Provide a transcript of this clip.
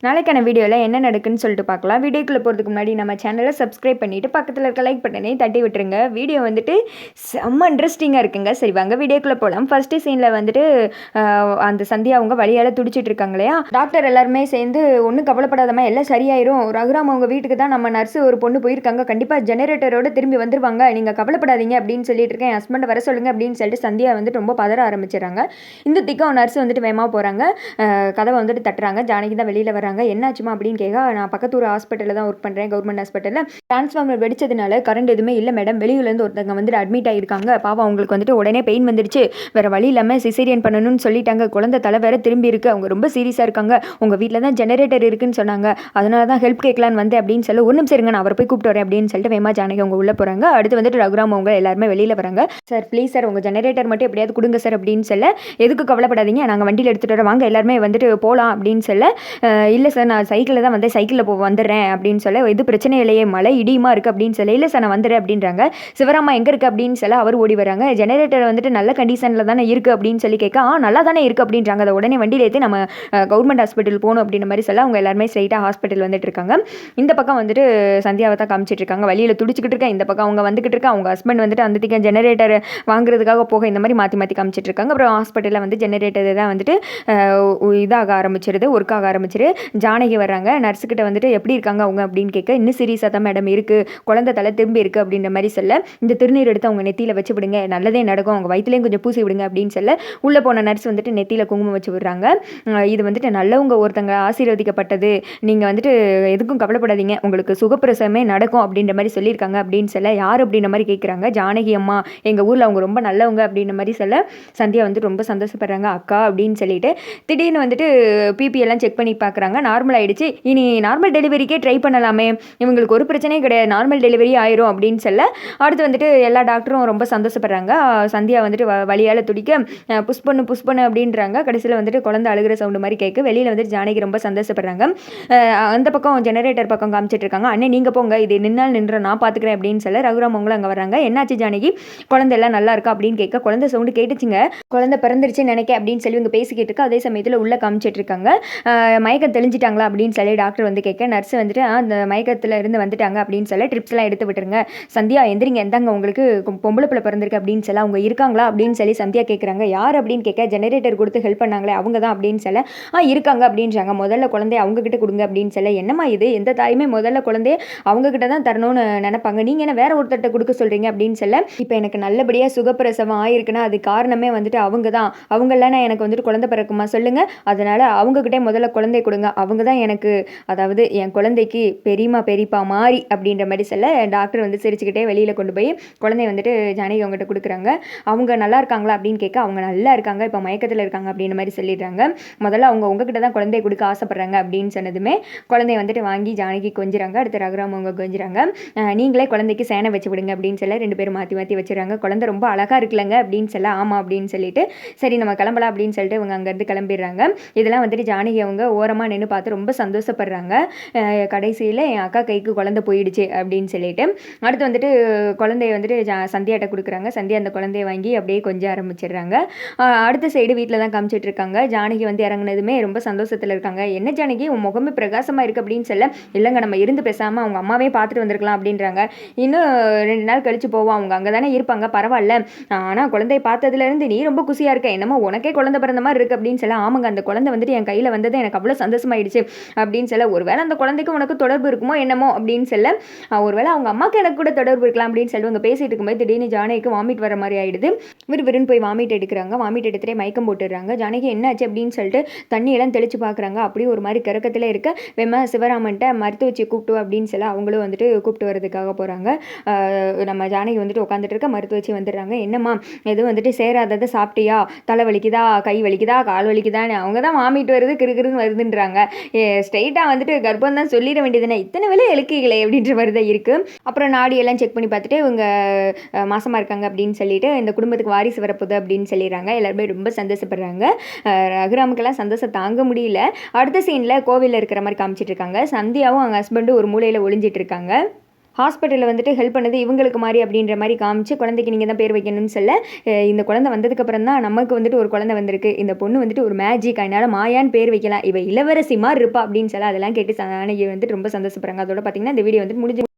நாளைக்கான வீடியோவில் என்ன நடக்குன்னு சொல்லிட்டு பார்க்கலாம். வீடியோக்குள்ளே போகிறதுக்கு முன்னாடி நம்ம சேனலை சப்ஸ்கிரைப் பண்ணிவிட்டு பக்கத்தில் இருக்க லைக் பட்டனை தட்டி விட்டுருங்க. வீடியோ வந்துட்டு செம்ம இன்ட்ரெஸ்டிங்காக இருக்குங்க. சரி வாங்க வீடியோக்குள்ளே போகலாம். ஃபஸ்ட்டு சீனில் வந்துட்டு அந்த சந்தியா அவங்க வழியால் துடிச்சிட்டு இருக்காங்க இல்லையா. டாக்டர் எல்லாருமே சேர்ந்து ஒன்றும் கவலைப்படாதமா எல்லாம் சரியாயிரும். ரகுராம் அவங்க வீட்டுக்கு தான் நம்ம நர்ஸு ஒரு பொண்ணு போயிருக்காங்க. கண்டிப்பாக ஜெனரேட்டரோடு திரும்பி வந்துருவாங்க. நீங்கள் கவலைப்படாதீங்க அப்படின்னு சொல்லிட்டு இருக்கேன். என் ஹஸ்பண்டை வர சொல்லுங்கள் அப்படின்னு சொல்லிட்டு சந்தியா வந்துட்டு ரொம்ப பதற ஆரம்பிச்சிடறாங்க. இந்த திக்கம் நர்ஸ் வந்துட்டு வேகமாக போகிறாங்க. கதவை வந்துட்டு தட்டுறாங்க. ஜானகி தான் வெளியில் வராங்க. என்னாச்சுமா அப்படின்னு கேட்க, நான் பக்கத்தூர் ஹாஸ்பிட்டலில் தான் ஒர்க் பண்ணுறேன், கவர்மெண்ட் ஹாஸ்பிட்டலில். டிரான்ஸ்ஃபார்மர் வெடிச்சதுனால கரண்ட் எதுவுமே இல்லை மேடம். வெளியிலேருந்து ஒருத்தங்க வந்துட்டு அட்மிட் ஆகிருக்காங்க. பாவம் அவங்களுக்கு வந்துட்டு உடனே பெயின் வந்துடுச்சு. வேறு வழி இல்லாமல் சிசேரியன் பண்ணணும்னு சொல்லிட்டாங்க. குழந்தை தலை வேற திரும்பி இருக்கு. அவங்க ரொம்ப சீரியஸாக இருக்காங்க. உங்கள் வீட்டில் தான் ஜெனரேட்டர் இருக்குன்னு சொன்னாங்க. அதனால தான் ஹெல்ப் கேட்கலான்னு வந்தேன் அப்படின்னு சொல்லி, ஒன்றும் சரிங்க நான் அவரை போய் கூப்பிட்டு வரேன் அப்படின்னு சொல்லிட்டு வேமா ஜானகி அவங்க உள்ளே போகிறாங்க. அடுத்து வந்துட்டு ரகுராம் அவங்க எல்லாருமே வெளியில் வராங்க. சார் ப்ளீஸ் சார் உங்கள் ஜெனரேட்டர் மட்டும் எப்படியாவது கொடுங்க சார் அப்படின்னு சொல்ல, எதுக்கு கவலைப்படாதீங்க, நாங்கள் வண்டியில் எடுத்துகிட்டு வரோம், வாங்க எல்லாருமே வந்துட்டு போகலாம் அப்படின்னு சொல்ல, இல்லை சார் நான் சைக்கிளில் தான் வந்தேன், சைக்கிளில் வந்துடுறேன் அப்படின்னு சொல்ல, எது பிரச்சனை இல்லையே, மழை இடியுமா இருக்குது அப்படின்னு சொல்ல, இல்லை சார் நான் வந்துடுறேன் அப்படின்றாங்க. சிவராமா எங்கே இருக்குது அப்படின்னு சொல்ல அவர் ஓடி வராங்க. ஜெனரேட்டர் வந்துட்டு நல்ல கண்டிஷனில் தானே இருக்குது அப்படின்னு சொல்லி கேட்க, நல்லா தானே இருக்குது அப்படின்றாங்க. அதை உடனே வண்டியில் ஏற்றி நம்ம கவர்மெண்ட் ஹாஸ்பிட்டல் போகணும் அப்படின்ற மாதிரி சொல்ல, அவங்க எல்லாருமே ஸ்ட்ரைட்டாக ஹாஸ்பிட்டல் வந்துட்டு இருக்காங்க. இந்த பக்கம் வந்துட்டு சந்தியாவை தான் காமிச்சிட்டு இருக்காங்க. வழியில் துடிச்சிக்கிட்டு இருக்கேன், இந்த பக்கம் அவங்க வந்துக்கிட்டு இருக்கா. அவங்க ஹஸ்பண்ட் வந்துட்டு அந்த திக்க ஜெனரேட்டர் வாங்குறதுக்காக போக இந்த மாதிரி மாற்றி மாற்றி காமிச்சிட்டு இருக்காங்க. அப்புறம் ஹாஸ்பிட்டலில் வந்து ஜெனரேட்டர் தான் வந்துட்டு இதாக ஆரம்பிச்சிருது, ஒர்க் ஆக ஆரம்பிச்சிரு. ஜானகி வர்றாங்க. நர்ஸுக்கிட்ட வந்துட்டு எப்படி இருக்காங்க அவங்க அப்படின்னு கேட்க, இன்னும் சீரியஸாக தான் மேடம் இருக்குது, குழந்தை தலை திரும்பி இருக்குது அப்படின்ற மாதிரி சொல்ல, இந்த திருநீர் எடுத்து அவங்க நெத்தியில் வச்சு விடுங்க, நல்லதே நடக்கும், அவங்க வயிற்றுலேயும் கொஞ்சம் பூசி விடுங்க அப்படின்னு சொல்ல, உள்ளே போன நர்ஸ் வந்துட்டு நெத்தியில் குங்குமம் வச்சு விடுறாங்க. இது வந்துட்டு நல்லவங்க ஒருத்தங்க ஆசீர்வதிக்கப்பட்டது, நீங்கள் வந்துட்டு எதுக்கும் கவலைப்படாதீங்க, உங்களுக்கு சுகப்பிரசவமே நடக்கும் அப்படின்ற மாதிரி சொல்லியிருக்காங்க அப்படின்னு சொல்ல, யார் அப்படின்ற மாதிரி கேட்குறாங்க. ஜானகி அம்மா, எங்கள் ஊரில் அவங்க ரொம்ப நல்லவங்க அப்படின்ற மாதிரி சொல்ல, சந்தியா வந்து ரொம்ப சந்தோஷப்படுறாங்க. அக்கா அப்படின்னு சொல்லிட்டு திடீர்னு வந்துட்டு பிபி எல்லாம் செக் பண்ணி பார்க்குறாங்க. நார்மல் ஆகிடுச்சு. இனி நார்மல் டெலிவரிக்கே ட்ரை பண்ணலாமே, இவங்களுக்கு ஒரு பிரச்சனையும் கிடையாது, நார்மல் டெலிவரி ஆயிரும் அப்படின்னு சொல்ல, அடுத்து வந்துட்டு எல்லா டாக்டரும் ரொம்ப சந்தோஷப்படுறாங்க. சந்தியா வந்துட்டு வழியால் துடிக்க புஷ் பண்ணு அப்படின்றாங்க. கடைசியில் வந்துட்டு குழந்தை அழுகிற சவுண்டு மாதிரி கேட்க, வெளியில் வந்துட்டு ஜானகி ரொம்ப சந்தோஷப்படுறாங்க. அந்த பக்கம் ஜெனரேட்டர் பக்கம் காமிச்சிட்டு இருக்காங்க. அண்ணே நீங்கள் போங்க, இது நின்னால் நின்ற நான் பார்த்துக்கிறேன் அப்படின்னு சொல்ல, ரகுராம் அவங்களும் அங்கே வராங்க. என்னாச்சு ஜானகி, குழந்தை எல்லாம் நல்லா இருக்கா அப்படின்னு கேட்க, குழந்தை சவுண்டு கேட்டுச்சுங்க, குழந்தை பிறந்துருச்சுன்னு நினைக்க அப்படின்னு சொல்லி இவங்க பேசிக்கிட்டு இருக்கா. அதே சமயத்தில் உள்ள காமிச்சிட்டு இருக்காங்க. மயக்கம் தெளிஞ்சிட்டாங்களா அப்படின்னு சொல்லி டாக்டர் வந்து கேட்க, நர்ஸ் வந்துட்டு அந்த மயக்கத்தில் இருந்து வந்துட்டாங்க அப்படின்னு சொல்லி ட்ரிப்ஸ்லாம் எடுத்து விட்டுருங்க. சந்தியா எந்திரிங்க, எந்தாங்க உங்களுக்கு பொம்பளை பிள்ளை பிறந்திருக்கு அப்படின்னு சொல்ல, அவங்க இருக்காங்களா அப்படின்னு சொல்லி சந்தியா கேட்குறாங்க. யார் அப்படின்னு கேட்க, ஜெனரேட்டர் கொடுத்து ஹெல்ப் பண்ணாங்களே அவங்க தான் அப்படின்னு சொல்ல, இருக்காங்க அப்படின்றாங்க. முதல்ல குழந்தைய அவங்ககிட்ட கொடுங்க அப்படின்னு சொல்ல, என்னம்மா இது, எந்த தாயுமே முதல்ல குழந்தைய அவங்ககிட்ட தான் தரணும்னு நினைப்பாங்க, நீங்கள் என்ன வேற ஒருத்தர்கிட்ட கொடுக்க சொல்கிறீங்க அப்படின்னு சொல்ல, இப்போ எனக்கு நல்லபடியாக சுகப்பிரசவம் ஆயிருக்குன்னா அது காரணமே வந்துட்டு அவங்க தான், அவங்களாம் எனக்கு வந்துட்டு குழந்தை பிறக்குமா சொல்லுங்கள், அதனால் அவங்ககிட்டே முதல்ல குழந்தை கொடுங்க, அவங்க தான் எனக்கு, அதாவது என் குழந்தைக்கு பெரியம்மா பெரியப்பா மாறி அப்படின்ற மாதிரி சொல்ல, டாக்டர் வந்து சிரிச்சுக்கிட்டே வெளியில் கொண்டு போய் குழந்தைய வந்துட்டு ஜானகி அவங்ககிட்ட கொடுக்குறாங்க. அவங்க நல்லா இருக்காங்களா அப்படின்னு கேட்க, அவங்க நல்லா இருக்காங்க, இப்போ மயக்கத்தில் இருக்காங்க அப்படின்ற மாதிரி சொல்லிடுறாங்க. முதல்ல அவங்க உங்ககிட்ட தான் குழந்தைய கொடுக்க ஆசைப்படுறாங்க அப்படின்னு சொன்னதுமே குழந்தைய வந்துட்டு வாங்கி ஜானகி கொஞ்சிறாங்க. அடுத்து ரகுராம் அவங்க கொஞ்சிறாங்க. நீங்களே குழந்தைக்கு சேனை வச்சு விடுங்க அப்படின்னு சொல்ல, ரெண்டு பேரும் மாற்றி மாற்றி வச்சுறாங்க. குழந்தை ரொம்ப அழகாக இருக்குல்லங்க அப்படின்னு சொல்ல, ஆமாம் அப்படின்னு சொல்லிட்டு, சரி நம்ம கிளம்பலாம் அப்படின்னு சொல்லிட்டு இவங்க அங்கேருந்து கிளம்பிடுறாங்க. இதெல்லாம் வந்துட்டு ஜானகி அவங்க ஓரமாக நின்று பார்த்து ரொம்ப சந்தோஷப்படுறாங்க. கடைசியில் என் அக்கா கைக்கு குழந்தை போயிடுச்சு அப்படின்னு சொல்லிட்டு, அடுத்து வந்துட்டு குழந்தைய வந்துட்டு சந்தியாட்ட கொடுக்குறாங்க. சந்தியா அந்த குழந்தைய வாங்கி அப்படியே கொஞ்சம் ஆரம்பிச்சிடுறாங்க. அடுத்த சைடு வீட்டில் தான் காமிச்சிட்டு இருக்காங்க. ஜானகி வந்து இறங்குனதுமே ரொம்ப சந்தோஷத்தில் இருக்காங்க. என்ன ஜானகி உன் முகமே பிரகாசமாக இருக்குது அப்படின்னு சொல்ல, இல்லைங்க நம்ம இருந்து பேசாமல் அவங்க அம்மாவே பார்த்துட்டு வந்திருக்கலாம் அப்படின்றாங்க. இன்னும் 2 நாள் கழிச்சு போவோம், அவங்க அங்கே தானே இருப்பாங்க, பரவாயில்ல, ஆனால் குழந்தைய பார்த்ததுலேருந்து நீ ரொம்ப குசியாக இருக்க, என்னமோ உனக்கே குழந்தை பிறந்த மாதிரி இருக்குது அப்படின்னு சொல்ல, ஆமாங்க அந்த குழந்தை வந்துட்டு என் கையில் வந்தது எனக்கு அவ்வளோ சந்தோஷமாயிடுச்சு அப்படின்னு சொல்ல, ஒருவேளை அந்த குழந்தைக்கு உனக்கு தொடர்பு இருக்குமோ என்னமோ அப்படின்னு சொல்ல, ஒருவேளை அவங்க அம்மாவுக்கு எனக்கு கூட தொடர்பு இருக்கலாம் அப்படின்னு சொல்லி அவங்க பேசிட்டு இருக்கும்போது திடீர்னு ஜானகிக்கு வாமிட் வர மாதிரி ஆயிடுது. விறுவிறுன்னு போய் வாமிட் எடுக்கிறாங்க. வாமிட் எடுத்துகிட்டே மயக்கம் போட்டுடுறாங்க. ஜானகி என்னாச்சு அப்படின்னு சொல்லிட்டு தண்ணியெல்லாம் தெளிச்சு பார்க்குறாங்க. அப்படியே ஒரு மாதிரி கிறக்கத்தில் இருக்க, வேமா சிவராமன்ட்ட மருத்துவ வச்சு கூப்பிட்டு அப்படின்னு சொல்ல, அவங்களும் வந்துட்டு கூப்பிட்டு வரதுக்காக போகிறாங்க. நம்ம ஜானகி வந்துட்டு உட்காந்துட்டு இருக்க, மருத்துவ வச்சு வந்துடுறாங்க. என்னம்மா எதுவும் வந்துட்டு சேராததை சாப்பிட்டியா, தலை வலிக்குதா, கை வலிக்குதா, கால் வலிக்குதான்னு, அவங்க தான் வாமிட் வருது கிருகிருன்னு வருதுன்றாங்க. ஸ்ட்ரைட்டாக வந்துட்டு கர்ப்பம் தான் சொல்லிட வேண்டியதுனே, இத்தனை வேலை எழுக்கிகளே அப்படின்ற மாதிரி தான் இருக்குது. அப்புறம் நாடியெல்லாம் செக் பண்ணி பார்த்துட்டு இவங்க மாசமாக இருக்காங்க அப்படின்னு சொல்லிட்டு, இந்த குடும்பத்துக்கு வாரிசு வரப்போகுது அப்படின்னு சொல்லிடுறாங்க. எல்லாருமே ரொம்ப சந்தோஷப்படுறாங்க. ரகுராமுக்கெல்லாம் சந்தோஷம் தாங்க முடியல. அடுத்த சீனில் கோவிலில் இருக்கிற மாதிரி காமிச்சிட்டு இருக்காங்க. சந்தியாவும் அவங்க ஹஸ்பண்டும் ஒரு மூலையில் ஒளிஞ்சிட்டு இருக்காங்க. ஹாஸ்பிட்டலில் வந்துட்டு ஹெல்ப் பண்ணது இவங்களுக்கு மாதிரி அப்படின்ற மாதிரி காமிச்சு குழந்தைக்கு நீங்கள் தான் பேர் வைக்கணும்னு சொல்ல இந்த குழந்தை வந்ததுக்கப்புறம் தான் நமக்கு வந்துட்டு ஒரு குழந்தை வந்திருக்கு, இந்த பொண்ணு வந்துட்டு ஒரு மேஜிக், அதனால் மாயான்னு பேர் வைக்கலாம், இவ இளவரசி மாதிரி இருப்பா அப்படின்னு சொல்ல அதெல்லாம் கேட்டு ஜானகி வந்துட்டு ரொம்ப சந்தோஷப்படுறாங்க. அதோட பார்த்தீங்கன்னா இந்த வீடியோ வந்துட்டு முடிஞ்சு